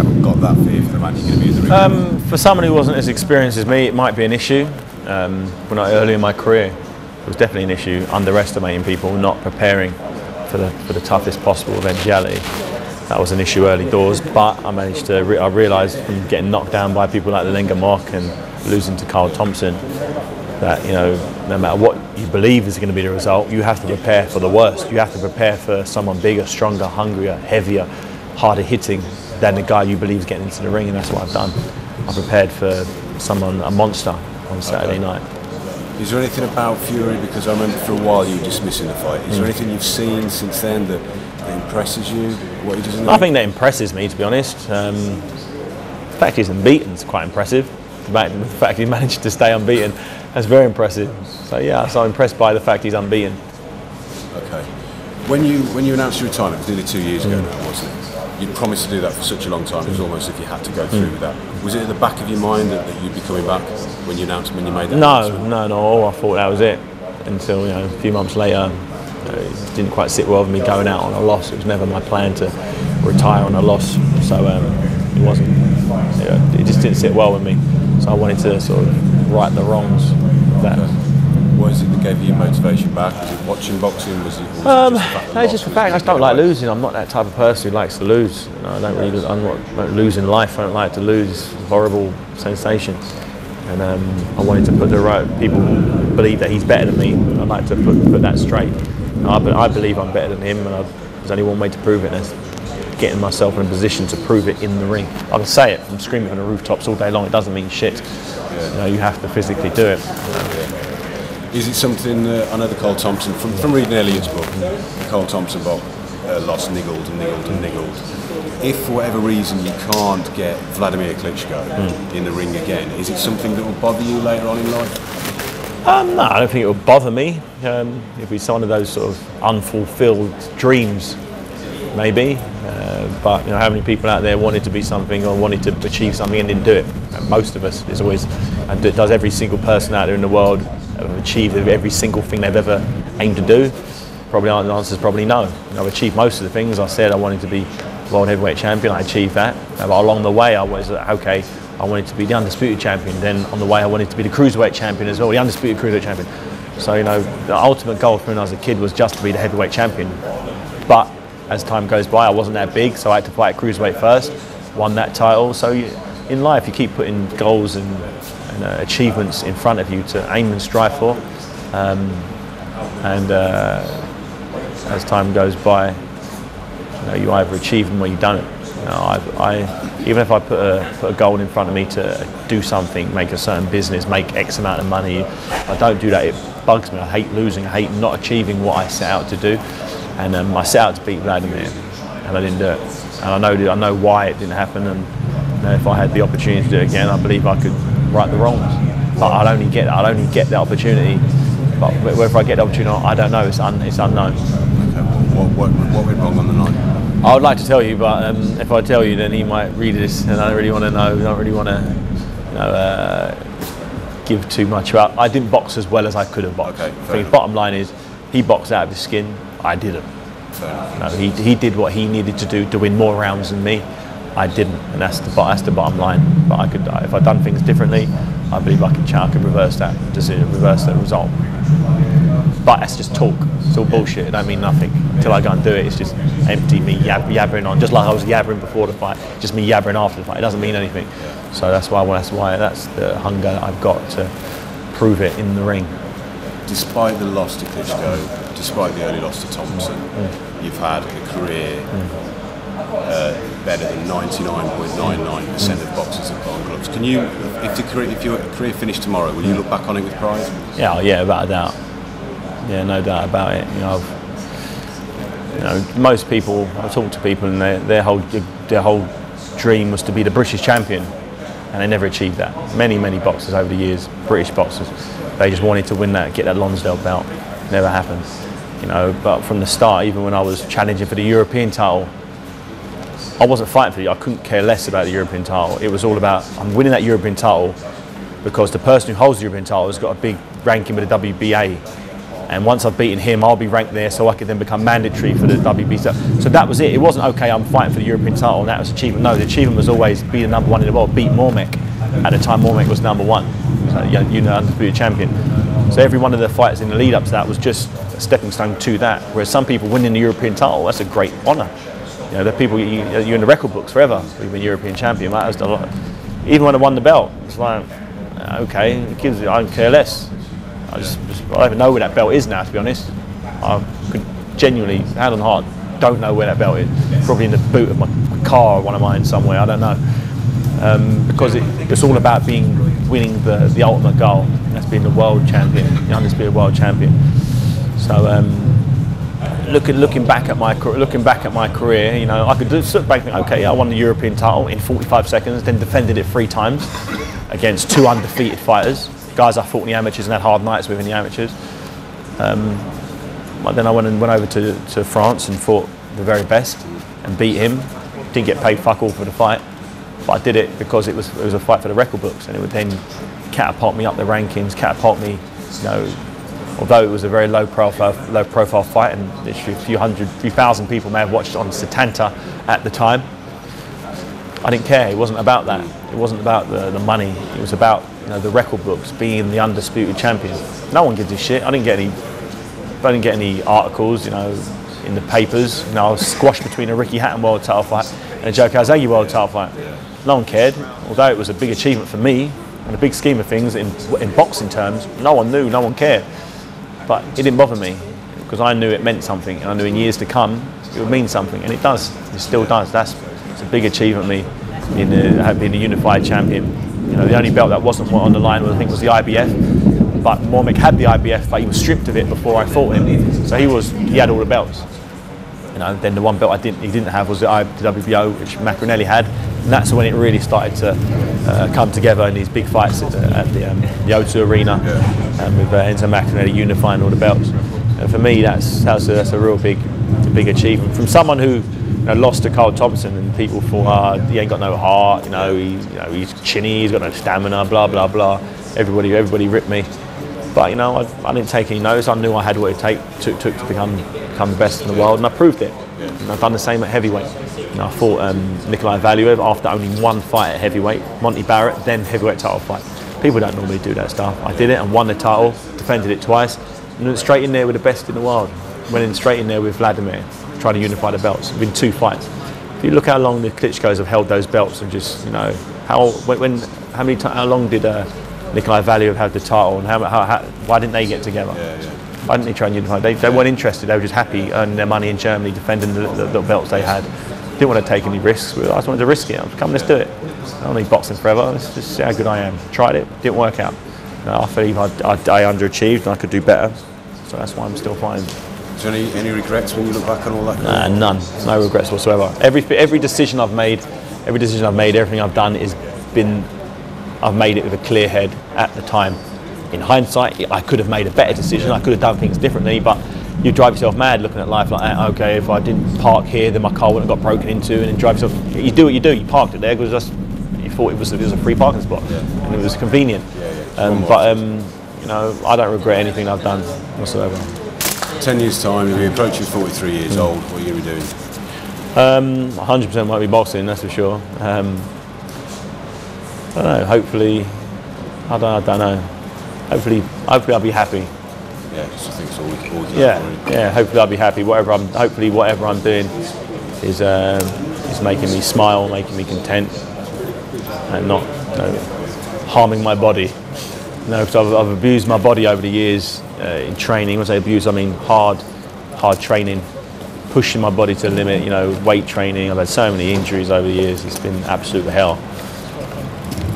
haven't got that fear for the man you're going to be in the ring? For someone who wasn't as experienced as me, it might be an issue. When early in my career, it was definitely an issue, underestimating people, not preparing for the toughest possible eventuality. That was an issue early doors, but I managed to. I realised from getting knocked down by people like the Lenga Mock and losing to Carl Thompson that, you know, no matter what you believe is going to be the result, you have to prepare for the worst. You have to prepare for someone bigger, stronger, hungrier, heavier, harder hitting than the guy you believe is getting into the ring, and that's what I've done. I prepared for someone, a monster, on Saturday night. Is there anything about Fury, because I remember for a while you were dismissing the fight, is there anything you've seen since then that impresses you? What he does in the Nothing that impresses me, to be honest. The fact he's unbeaten is quite impressive. The fact he managed to stay unbeaten, that's very impressive. So yeah, so I'm impressed by the fact he's unbeaten. Okay. When you announced your retirement, it was nearly 2 years ago now, wasn't it? You'd promised to do that for such a long time, it was almost as if you had to go through with that. Was it at the back of your mind that you'd be coming back when you made that announcement? No, I thought that was it. Until, you know, a few months later, it didn't quite sit well with me going out on a loss. It was never my plan to retire on a loss, so it wasn't. It just didn't sit well with me. So I wanted to sort of right the wrongs of that. What is it that gave you motivation back? Was it watching boxing? Was it just the fact I just don't like losing. I'm not that type of person who likes to lose. You know, I don't lose in life. I don't like to lose. It's a horrible sensation. And I wanted to put the right people who believe that he's better than me. I'd like to put that straight. I believe I'm better than him, and there's only one way to prove it, and that's getting myself in a position to prove it in the ring. I can say it from screaming from the rooftops all day long. It doesn't mean shit. You know, you have to physically do it. Is it something, I know the Carl Thompson, from reading Elliot's book, the Carl Thompson book, lost niggled and niggled and niggled. If for whatever reason you can't get Vladimir Klitschko in the ring again, is it something that will bother you later on in life? No, I don't think it would bother me. It'd be one of those sort of unfulfilled dreams, maybe. But you know, how many people out there wanted to be something or wanted to achieve something and didn't do it? And most of us, it's always, and it does every single person out there in the world have achieved every single thing they've ever aimed to do? Probably the answer is probably no. I've achieved most of the things. I said I wanted to be world heavyweight champion. I achieved that. But along the way, I was okay. I wanted to be the undisputed champion. Then on the way, I wanted to be the cruiserweight champion as well, the undisputed cruiserweight champion. So you know, the ultimate goal for me when I was a kid was just to be the heavyweight champion. But as time goes by, I wasn't that big, so I had to fight cruiserweight first. Won that title. So in life, you keep putting goals and achievements in front of you to aim and strive for. As time goes by, you know, you either achieve them or you don't. You know, even if I put a goal in front of me to do something, make a certain business, make X amount of money, I don't do that. It bugs me. I hate losing. I hate not achieving what I set out to do. And I set out to beat Vladimir, and I didn't do it. And I know why it didn't happen. And you know, if I had the opportunity to do it again, I believe I could right the wrongs. But I'd only get the opportunity. But whether I get the opportunity or not, I don't know. It's unknown. Okay. What went wrong on the night? I would like to tell you, but if I tell you, then he might read this, and I don't really want to know. I don't really want to, you know, give too much about. I didn't box as well as I could have boxed. Okay, I think the bottom line is, he boxed out of his skin. I didn't. No, he did what he needed to do to win more rounds than me. I didn't, and that's the bottom line. But I could, if I'd done things differently, I believe I could reverse that decision, reverse that result. But that's just talk. It's all bullshit. It don't mean nothing until I go and do it. It's just empty me yabbering on, just like I was yabbering before the fight. Just me yabbering after the fight. It doesn't mean anything. So that's the hunger I've got to prove it in the ring. Despite the loss to Klitschko, despite the early loss to Thompson, you've had a career better than 99.99% of boxers have put on gloves. Can you, if your career finished tomorrow, will you look back on it with pride? Yeah, without a doubt. Yeah, no doubt about it. You know, most people, I talk to people, and their whole dream was to be the British champion, and they never achieved that. Many boxers over the years, British boxers, they just wanted to win that, get that Lonsdale belt. Never happened. You know, but from the start, even when I was challenging for the European title, I wasn't fighting for it. I couldn't care less about the European title. It was all about, I'm winning that European title because the person who holds the European title has got a big ranking with the WBA, And once I've beaten him, I'll be ranked there, so I could then become mandatory for the WBC. So that was it. It wasn't, okay, I'm fighting for the European title and that was achievement. No, the achievement was always be the #1 in the world, beat Mormek. At the time, Mormek was #1, so, undisputed champion. So every one of the fights in the lead up to that was just a stepping stone to that. Whereas some people winning the European title, that's a great honour. You know, the people, you're in the record books forever. You've been European champion. That was a lot. Even when I won the belt, it's like, okay, I don't care less. I don't even know where that belt is now, to be honest. I could genuinely, hand on heart, don't know where that belt is. Probably in the boot of my car or one of mine somewhere, I don't know. Because it's all about winning the ultimate goal. That's being the world champion, the undisputed world champion. So looking back at my career, you know, I could look back and think, okay, I won the European title in 45 seconds, then defended it 3 times against 2 undefeated fighters. Guys I fought in the amateurs and had hard nights with in the amateurs. But then I went over to France and fought the very best and beat him. Didn't get paid fuck all for the fight, but I did it because it was a fight for the record books, and it would then catapult me up the rankings, catapult me, you know. Although it was a very low profile fight, and literally a few thousand people may have watched it on Setanta at the time, I didn't care. It wasn't about that. It wasn't about the money. It was about, you know, the record books, being the undisputed champion. No one gives a shit. I didn't get any articles, you know, in the papers. You know, I was squashed between a Ricky Hatton world title fight and a Joe Calzaghe world title fight. No one cared. Although it was a big achievement for me, in the big scheme of things, in boxing terms, no one knew, no one cared. But it didn't bother me because I knew it meant something, and I knew in years to come it would mean something, and it does. It still does. It's a big achievement for me in being a unified champion. You know, the only belt that wasn't on the line was, I think, was the IBF. But Mormek had the IBF, but he was stripped of it before I fought him. So he had all the belts. You know, then the one belt he didn't have was the WBO, which Macronelli had, and that's when it really started to come together in these big fights at the O2 Arena, with Enzo Macronelli unifying all the belts. And for me, that's a real big achievement from someone who, you know, lost to Carl Thompson, and people thought, he ain't got no heart, he's chinny, he's got no stamina, blah blah blah. Everybody ripped me, but you know, I didn't take any notice. I knew I had what it took to become the best in the world, and I proved it. And I've done the same at heavyweight. You know, I fought Nikolai Valuev after only 1 fight at heavyweight, Monty Barrett, then heavyweight title fight. People don't normally do that stuff. I did it and won the title, defended it twice, and went straight in there with the best in the world. Went in straight in there with Vladimir, trying to unify the belts within 2 fights. If you look how long the Klitschko's have held those belts, and just, you know, how long did Nikolai Valuev have the title, and why didn't they get together? Why didn't they try and unify? They weren't interested. They were just happy earning their money in Germany, defending the belts they had. Didn't want to take any risks. I just wanted to risk it. Come, let's do it. I don't need boxing forever. Let's just see how good I am. Tried it. Didn't work out. No, I believe I underachieved and I could do better. So that's why I'm still fighting. Is there any regrets when you look back on all that? Nah, none. No regrets whatsoever. Every decision I've made, everything I've done I've made it with a clear head at the time. In hindsight, I could have made a better decision. I could have done things differently, but you drive yourself mad looking at life like that. Okay, if I didn't park here, then my car wouldn't have got broken into, and then drive yourself. You do what you do. You parked it there because you thought it was a free parking spot, and it was convenient. You know, I don't regret anything I've done whatsoever. 10 years time, you'll be approaching 43 years old. What are you going to be doing? 100% won't be boxing, that's for sure. I don't know. Hopefully, I don't know. Hopefully I'll be happy. Yeah, just I think it's always yeah. Hopefully I'll be happy. Hopefully whatever I'm doing is making me smile, making me content, and not, you know, harming my body. You know, because I've abused my body over the years in training. When I say abuse, I mean hard training, pushing my body to the limit. You know, weight training. I've had so many injuries over the years. It's been absolute hell.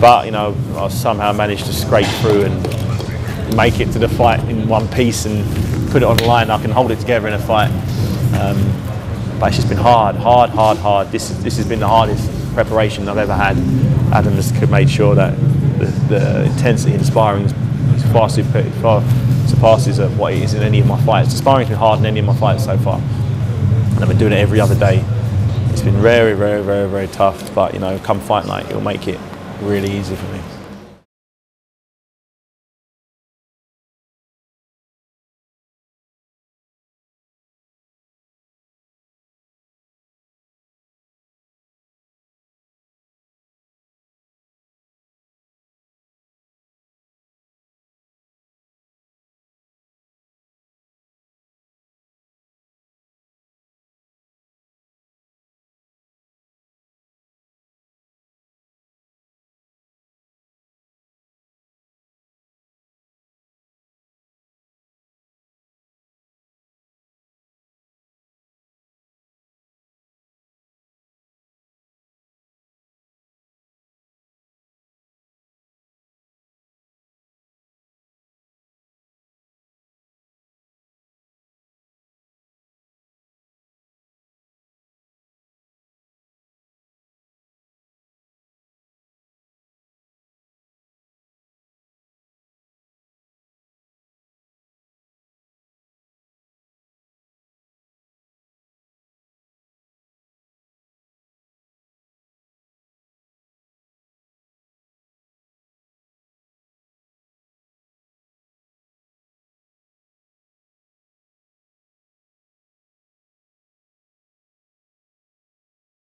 But you know, I somehow managed to scrape through and make it to the fight in one piece and put it on the line. I can hold it together in a fight. But it's just been hard. This has been the hardest preparation I've ever had. Adam has made sure that the intensity in the sparring far surpasses what it is in any of my fights. The sparring's been hard in any of my fights so far, and I've been doing it every other day. It's been very, very, very, very tough. But you know, come fight night, it'll make it really easy for me.